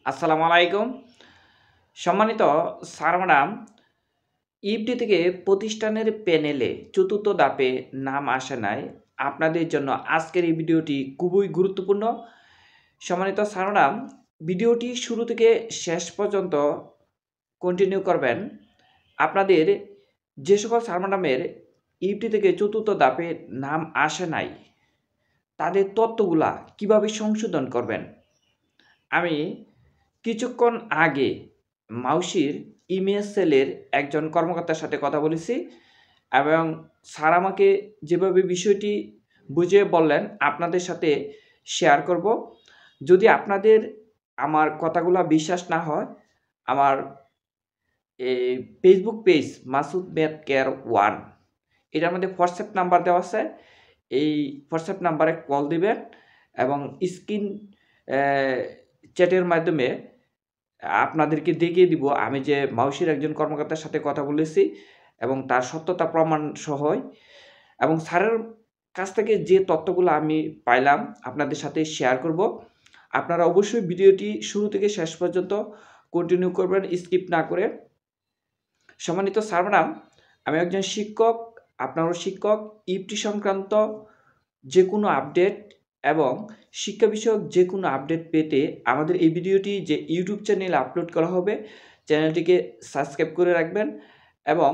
আসসালামু আলাইকুম। সম্মানিত স্যার ম্যাডাম, ইফডি থেকে প্রতিষ্ঠানের প্যানেলে চতুর্থ ধাপে নাম আসে নাই। আপনাদের জন্য আজকের এই ভিডিওটি খুবই গুরুত্বপূর্ণ। সম্মানিত স্যার ম্যাডাম, ভিডিওটি শুরু থেকে শেষ পর্যন্ত কন্টিনিউ করবেন। আপনাদের যে সকল স্যার ম্যাডামের ইফডি থেকে চতুর্থ ধাপে নাম আসে নাই, তাদের তথ্যগুলা কিভাবে সংশোধন করবেন। আমি কিছুক্ষণ আগে মাউশির ইমেজ সেলের একজন কর্মকর্তার সাথে কথা বলেছি এবং স্যার আমাকে যেভাবে বিষয়টি বুঝিয়ে বললেন আপনাদের সাথে শেয়ার করব। যদি আপনাদের আমার কথাগুলো বিশ্বাস না হয়, আমার এই Facebook page Masud math care 1, এটার মধ্যে হোয়াটসঅ্যাপ নাম্বার দেওয়া আছে। এই হোয়াটসঅ্যাপ নাম্বারে কল দিবেন এবং স্ক্রিন চ্যাটের মাধ্যমে আপনাদেরকে দেখিয়ে দিব আমি যে মাউশির একজন কর্মকর্তার সাথে কথা বলেছি এবং তার সত্যতা প্রমাণ সহই, এবং স্যারের কাছ থেকে যে তথ্যগুলো আমি পাইলাম আপনাদের সাথে শেয়ার করব। আপনারা অবশ্যই ভিডিওটি শুরু থেকে শেষ পর্যন্ত কন্টিনিউ করবেন, স্কিপ না করে। সম্মানিত স্যার ম্যাডাম, আমি একজন শিক্ষক, আপনারও শিক্ষক। ইফটি সংক্রান্ত যে কোনো আপডেট এবং শিক্ষা বিষয়ক যে কোনো আপডেট পেতে আমাদের এই ভিডিওটি যে ইউটিউব চ্যানেলে আপলোড করা হবে, চ্যানেলটিকে সাবস্ক্রাইব করে রাখবেন এবং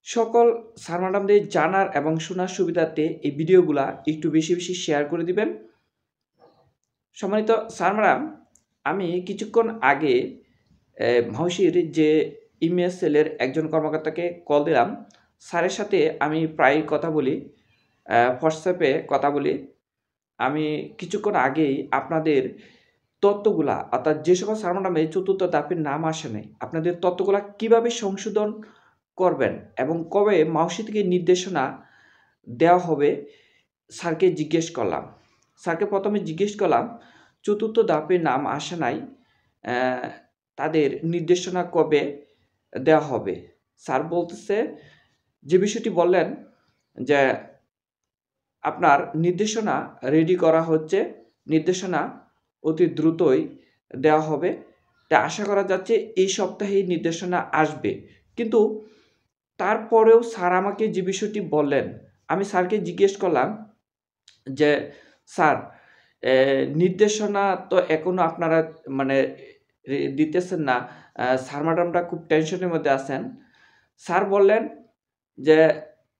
সকল স্যার ম্যাডামদের জানার এবং শোনার সুবিধার্থে এই ভিডিওগুলা একটু বেশি বেশি শেয়ার করে দিবেন। সম্মানিত স্যার ম্যাডাম, আমি কিছুক্ষণ আগে মাউশির যে ইমেজ সেলের একজন কর্মকর্তাকে কল দিলাম। স্যারের সাথে আমি প্রায় কথা বলি, হোয়াটসঅ্যাপে কথা বলি। আমি কিছুক্ষণ আগেই আপনাদের তথ্যগুলা, অর্থাৎ যে সকল স্যার ম্যাডামের চতুর্থ ধাপের নাম আসে নাই, আপনাদের তথ্যগুলা কিভাবে সংশোধন করবেন এবং কবে মাউশি থেকে নির্দেশনা দেওয়া হবে স্যারকে জিজ্ঞেস করলাম। স্যারকে প্রথমে জিজ্ঞেস করলাম চতুর্থ ধাপে নাম আসে নাই, তাদের নির্দেশনা কবে দেওয়া হবে। স্যার বলতেছে, যে বিষয়টি বললেন যে আপনার নির্দেশনা রেডি করা হচ্ছে, নির্দেশনা অতি দ্রুতই দেওয়া হবে। তা আশা করা যাচ্ছে এই সপ্তাহেই নির্দেশনা আসবে। কিন্তু তারপরেও স্যার আমাকে যে বিষয়টি বললেন, আমি স্যারকে জিজ্ঞেস করলাম যে স্যার, নির্দেশনা তো এখনো আপনারা মানে দিতেছেন না, স্যার ম্যাডামরা খুব টেনশনের মধ্যে আছেন। স্যার বললেন যে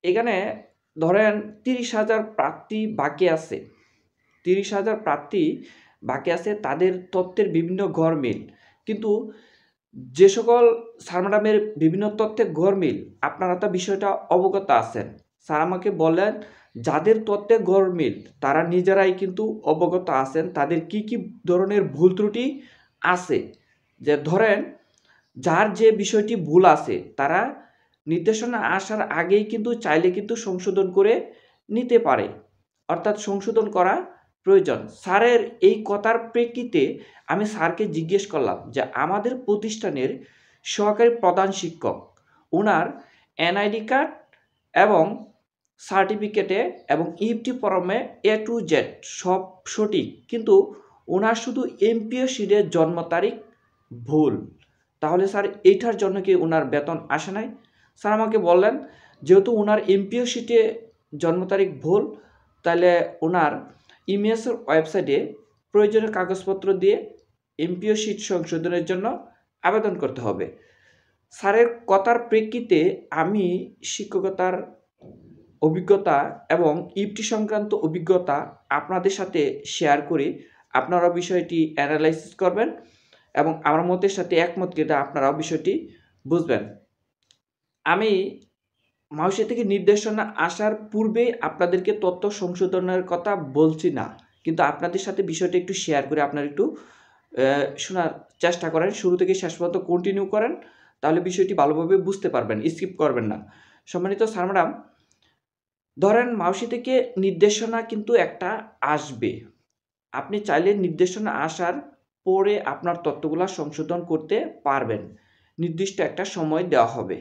এখানে ধরেন 30,000 প্রার্থী বাকি আছে, 30,000 প্রার্থী বাকি আছে, তাদের তথ্যের বিভিন্ন গরমিল। কিন্তু যে সকল স্যার ম্যাডামের বিভিন্ন তথ্যের গরমিল, আপনারা তো বিষয়টা অবগত আছেন। স্যার আমাকে বললেন যাদের তথ্যে গরমিল তারা নিজেরাই কিন্তু অবগত আছেন তাদের কি কি ধরনের ভুল ত্রুটি আছে। যে ধরেন যার যে বিষয়টি ভুল আছে তারা নির্দেশনা আসার আগেই কিন্তু চাইলে কিন্তু সংশোধন করে নিতে পারে, অর্থাৎ সংশোধন করা প্রয়োজন। স্যারের এই কথার প্রেক্ষিতে আমি স্যারকে জিজ্ঞেস করলাম যে আমাদের প্রতিষ্ঠানের সহকারী প্রধান শিক্ষক, ওনার এনআইডি কার্ড এবং সার্টিফিকেটে এবং ইফটি ফর্মে A to Z সব সঠিক, কিন্তু ওনার শুধু এমপিও শিটের জন্ম তারিখ ভুল। তাহলে স্যার এইটার জন্য কি ওনার বেতন আসে নাই? স্যার আমাকে বললেন যেহেতু ওনার এমপিও শিটে জন্ম তারিখ ভুল, তাহলে ওনার ইমেএসের ওয়েবসাইটে প্রয়োজনীয় কাগজপত্র দিয়ে এমপিও শিট সংশোধনের জন্য আবেদন করতে হবে। স্যারের কথার প্রেক্ষিতে আমি শিক্ষকতার অভিজ্ঞতা এবং ইফটি সংক্রান্ত অভিজ্ঞতা আপনাদের সাথে শেয়ার করি। আপনারা বিষয়টি অ্যানালাইসিস করবেন এবং আমার মতের সাথে একমত কিনা আপনারাও বিষয়টি বুঝবেন। আমি মাউশি থেকে নির্দেশনা আসার পূর্বেই আপনাদেরকে তথ্য সংশোধনের কথা বলছি না, কিন্তু আপনাদের সাথে বিষয়টা একটু শেয়ার করে আপনারা একটু শোনার চেষ্টা করেন, শুরু থেকে শেষ পর্যন্ত কন্টিনিউ করেন, তাহলে বিষয়টি ভালোভাবে বুঝতে পারবেন, স্কিপ করবেন না। সম্মানিত স্যার ম্যাডাম, ধরেন মাউশি থেকে নির্দেশনা কিন্তু একটা আসবে, আপনি চাইলে নির্দেশনা আসার পরে আপনার তথ্যগুলো সংশোধন করতে পারবেন, নির্দিষ্ট একটা সময় দেওয়া হবে।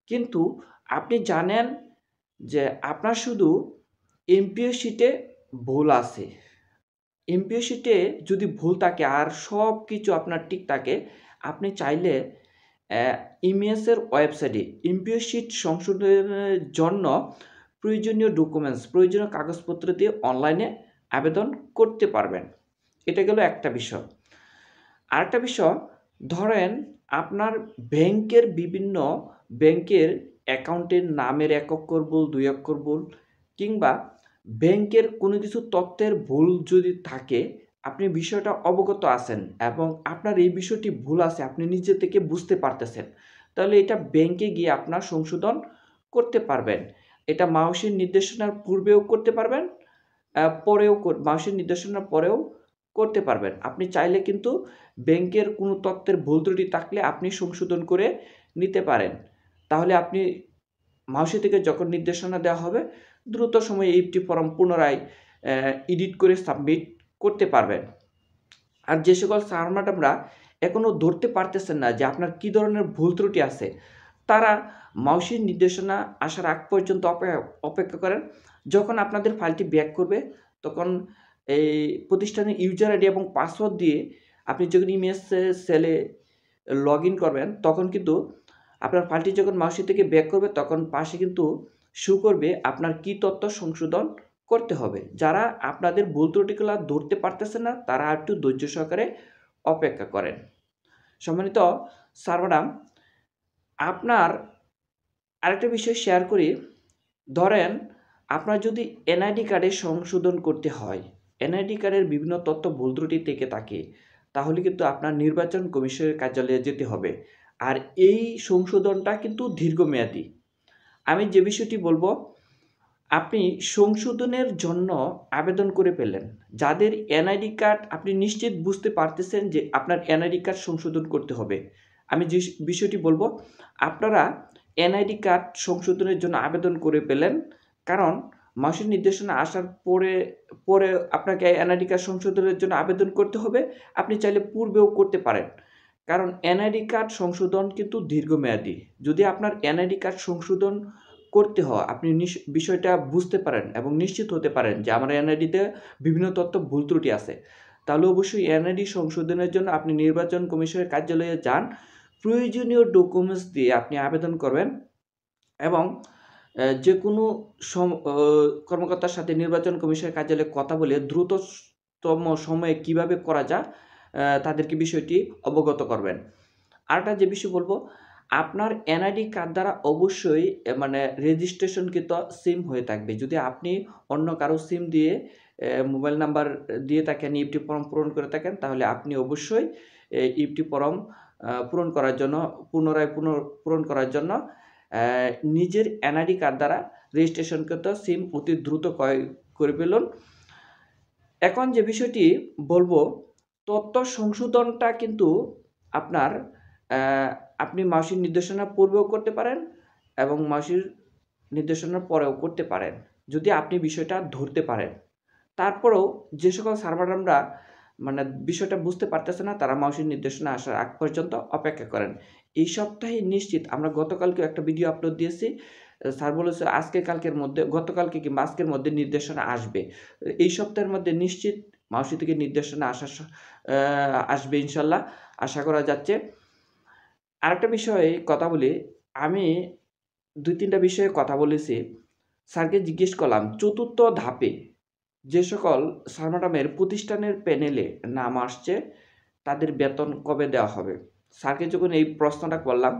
কিন্তু আপনি জানেন যে আপনার শুধু এমপিও শিটে ভুল আছে, এমপিও শিটে যদি ভুল থাকে আর সব কিছু আপনার ঠিক থাকে, আপনি চাইলে ইমেএসের ওয়েবসাইটে এমপিও শিট সংশোধনের জন্য প্রয়োজনীয় ডকুমেন্টস, প্রয়োজনীয় কাগজপত্র দিয়ে অনলাইনে আবেদন করতে পারবেন। এটা গেল একটা বিষয়। আরেকটা বিষয়, ধরেন আপনার বিভিন্ন ব্যাংকের অ্যাকাউন্টের নামের 1 অক্ষর ভুল, 2 অক্ষর ভুল, কিংবা ব্যাংকের কোনো কিছু তথ্যের ভুল যদি থাকে, আপনি বিষয়টা অবগত আছেন এবং আপনার এই বিষয়টি ভুল আছে, আপনি নিজে থেকে বুঝতে পারতেছেন, তাহলে এটা ব্যাংকে গিয়ে আপনার সংশোধন করতে পারবেন। এটা মাউসির নির্দেশনার পূর্বেও করতে পারবেন, মাউসির নির্দেশনার পরেও করতে পারবেন। আপনি চাইলে কিন্তু ব্যাংকের কোনো তথ্যের ভুল ত্রুটি থাকলে আপনি সংশোধন করে নিতে পারেন। তাহলে আপনি মাউসি থেকে যখন নির্দেশনা দেওয়া হবে, দ্রুত সময়ে ইএফটি ফর্ম পুনরায় এডিট করে সাবমিট করতে পারবেন। আর যে সকল স্যার ম্যাডামরা এখনও ধরতে পারতেছেন না যে আপনার কী ধরনের ভুল ত্রুটি আছে, তারা মাউসির নির্দেশনা আসার আগ পর্যন্ত অপেক্ষা করেন। যখন আপনাদের ফাইলটি ব্যাক করবে, তখন এই প্রতিষ্ঠানের ইউজার আইডি এবং পাসওয়ার্ড দিয়ে আপনি যখন ইমেজ সেলে লগ ইন করবেন, তখন কিন্তু আপনার ফাইলটি যখন মাউসি থেকে ব্যাক করবে, তখন পাশে কিন্তু শো করবে আপনার কী তথ্য সংশোধন করতে হবে। যারা আপনাদের ভুল ত্রুটিগুলো ধরতে পারতেছে না, তারা একটু ধৈর্য সহকারে অপেক্ষা করেন। সম্মানিত স্যার ম্যাডাম, আপনার আরেকটা বিষয় শেয়ার করি। ধরেন আপনার যদি এনআইডি কার্ডে সংশোধন করতে হয়, এনআইডি কার্ডের বিভিন্ন তথ্য ভুল ত্রুটি থেকে থাকে, তাহলে কিন্তু আপনার নির্বাচন কমিশনের কার্যালয়ে যেতে হবে। আর এই সংশোধনটা কিন্তু দীর্ঘমেয়াদী। আমি যে বিষয়টি বলবো, আপনি সংশোধনের জন্য আবেদন করে পেলেন, যাদের এনআইডি কার্ড আপনি নিশ্চিত বুঝতে পারতেছেন যে আপনার এনআইডি কার্ড সংশোধন করতে হবে, আমি যে বিষয়টি বলবো, আপনারা এনআইডি কার্ড সংশোধনের জন্য আবেদন করে পেলেন। কারণ মাউসির নির্দেশনা আসার পরে আপনাকে এনআইডি কার্ড সংশোধনের জন্য আবেদন করতে হবে। আপনি চাইলে পূর্বেও করতে পারেন, কারণ এনআইডি কার্ড সংশোধন কিন্তু দীর্ঘমেয়াদী। যদি আপনার এনআইডি কার্ড সংশোধন করতে হয়, আপনি বিষয়টা বুঝতে পারেন এবং নিশ্চিত হতে পারেন যে আমার এনআইডিতে বিভিন্ন তথ্য ভুল ত্রুটি আছে, তাহলে অবশ্যই এনআইডি সংশোধনের জন্য আপনি নির্বাচন কমিশনের কার্যালয়ে যান। প্রয়োজনীয় ডকুমেন্টস দিয়ে আপনি আবেদন করবেন এবং যে কোনো কর্মকর্তার সাথে নির্বাচন কমিশনের কার্যালয়ে কথা বলে দ্রুততম সময়ে কিভাবে করা যায় তাদেরকে বিষয়টি অবগত করবেন। আরেকটা যে বিষয় বলবো, আপনার এনআইডি কার্ড দ্বারা অবশ্যই রেজিস্ট্রেশনকৃত সিম হয়ে থাকবে। যদি আপনি অন্য কারো সিম দিয়ে মোবাইল নাম্বার দিয়ে থাকেন, ইএফটি ফর্ম পূরণ করে থাকেন, তাহলে আপনি অবশ্যই ইএফটি ফর্ম পুনরায় পূরণ করার জন্য নিজের এনআইডি কার্ড দ্বারা রেজিস্ট্রেশনকৃত সিম অতি দ্রুত ক্রয় করে ফেলুন। এখন যে বিষয়টি বলবো, তথ্য সংশোধনটা কিন্তু আপনি মাউসির নির্দেশনার পূর্বেও করতে পারেন এবং মাউসির নির্দেশনার পরেও করতে পারেন, যদি আপনি বিষয়টা ধরতে পারেন। তারপরেও যে সকল স্যার ম্যাডামরা বিষয়টা বুঝতে পারতেছে না, তারা মাউসির নির্দেশনা আসার আগ পর্যন্ত অপেক্ষা করেন। এই সপ্তাহে নিশ্চিত, আমরা গতকালকে একটা ভিডিও আপলোড দিয়েছি, স্যার বলেছে গতকালকে কিংবা আজকের মধ্যে নির্দেশনা আসবে। এই সপ্তাহের মধ্যে নিশ্চিত মাউসি থেকে নির্দেশনা আসবে ইনশাল্লাহ, আশা করা যাচ্ছে। আরেকটা বিষয়ে কথা বলি, আমি 2-3টা বিষয়ে কথা বলেছি। স্যারকে জিজ্ঞেস করলাম, 4র্থ ধাপে যে সকল স্যার ম্যাডামের প্রতিষ্ঠানের প্যানেলে নাম আসছে, তাদের বেতন কবে দেওয়া হবে? স্যারকে যখন এই প্রশ্নটা করলাম,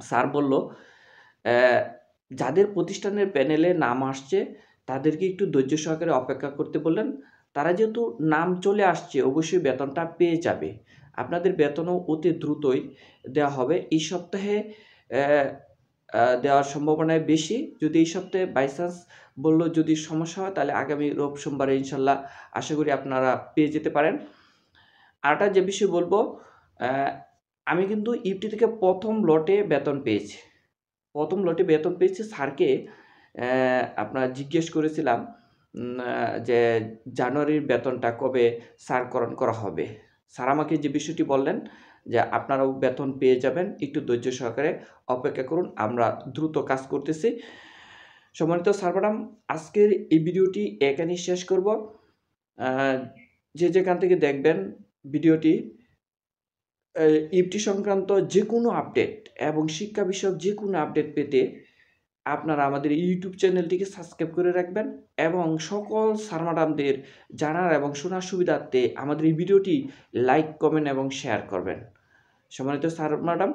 স্যার বলল, যাদের প্রতিষ্ঠানের প্যানেলে নাম আসছে তাদেরকে একটু ধৈর্য সহকারে অপেক্ষা করতে বললেন। তারা যেহেতু নাম চলে আসছে, অবশ্যই বেতনটা পেয়ে যাবে। আপনাদের বেতনও অতি দ্রুতই দেওয়া হবে। এই সপ্তাহে দেওয়ার সম্ভাবনায় বেশি। যদি এই সপ্তাহে বাই চান্স যদি সমস্যা হয়, তাহলে আগামী সোমবারে ইনশাল্লাহ আশা করি আপনারা পেয়ে যেতে পারেন। আরেকটা যে বিষয় বলবো, আমি কিন্তু ইএফটি থেকে প্রথম লটে বেতন পেয়েছি। স্যারকে আপনার জিজ্ঞেস করেছিলাম যে জানুয়ারির বেতনটা কবে স্যারকরণ করা হবে। স্যার আমাকে যে বিষয়টি বললেন যে আপনারাও বেতন পেয়ে যাবেন, একটু ধৈর্য সহকারে অপেক্ষা করুন, আমরা দ্রুত কাজ করতেছি। সম্মানিত স্যার ম্যাডাম, আজকের এই ভিডিওটি এখানেই শেষ করব। যে যেখান থেকে দেখবেন ভিডিওটি, ইফটি সংক্রান্ত যে কোনো আপডেট এবং শিক্ষা বিষয়ক যে কোনো আপডেট পেতে আপনারা আমাদের ইউটিউব চ্যানেলটিকে সাবস্ক্রাইব করে রাখবেন এবং সকল স্যার ম্যাডামদের জানার এবং শোনার সুবিধার্থে আমাদের এই ভিডিওটি লাইক, কমেন্ট এবং শেয়ার করবেন। সম্মানিত স্যার ম্যাডাম,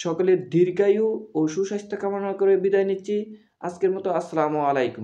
সকলের দীর্ঘায়ু ও সুস্বাস্থ্য কামনা করে বিদায় নিচ্ছি। আজকের মতো আসসালামু আলাইকুম।